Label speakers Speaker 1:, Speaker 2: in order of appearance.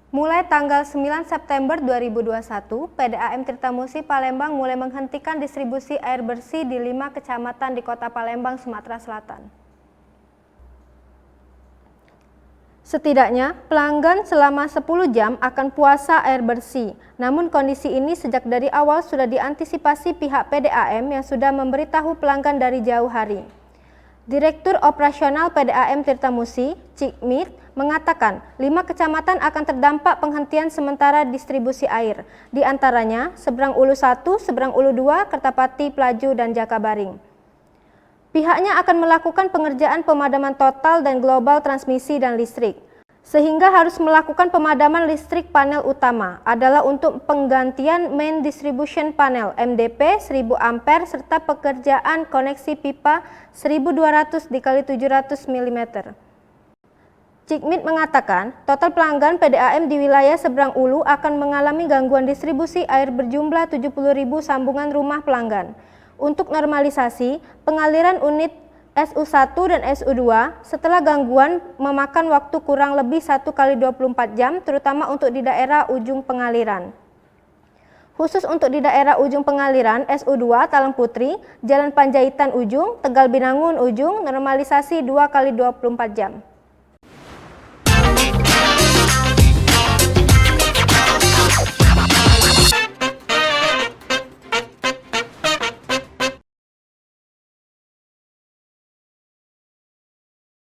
Speaker 1: Mulai tanggal 9 September 2021, PDAM Tirtamusi Palembang mulai menghentikan distribusi air bersih di 5 kecamatan di Kota Palembang, Sumatera Selatan. Setidaknya, pelanggan selama 10 jam akan puasa air bersih. Namun kondisi ini sejak dari awal sudah diantisipasi pihak PDAM yang sudah memberitahu pelanggan dari jauh hari. Direktur Operasional PDAM Tirtamusi, Cikmit, mengatakan 5 kecamatan akan terdampak penghentian sementara distribusi air, di antaranya Seberang Ulu 1, Seberang Ulu 2, Kertapati, Pelaju, dan Jakabaring. Pihaknya akan melakukan pengerjaan pemadaman total dan global transmisi dan listrik, sehingga harus melakukan pemadaman listrik panel utama adalah untuk penggantian main distribution panel MDP 1000 ampere serta pekerjaan koneksi pipa 1200 x 700 mm. Cikmit mengatakan, total pelanggan PDAM di wilayah Seberang Ulu akan mengalami gangguan distribusi air berjumlah 70.000 sambungan rumah pelanggan. Untuk normalisasi, pengaliran unit SU1 dan SU2 setelah gangguan memakan waktu kurang lebih 1 kali 24 jam, terutama untuk di daerah ujung pengaliran. Khusus untuk di daerah ujung pengaliran SU2 Talang Putri, Jalan Panjaitan ujung, Tegal Binangun ujung, normalisasi 2 kali 24 jam.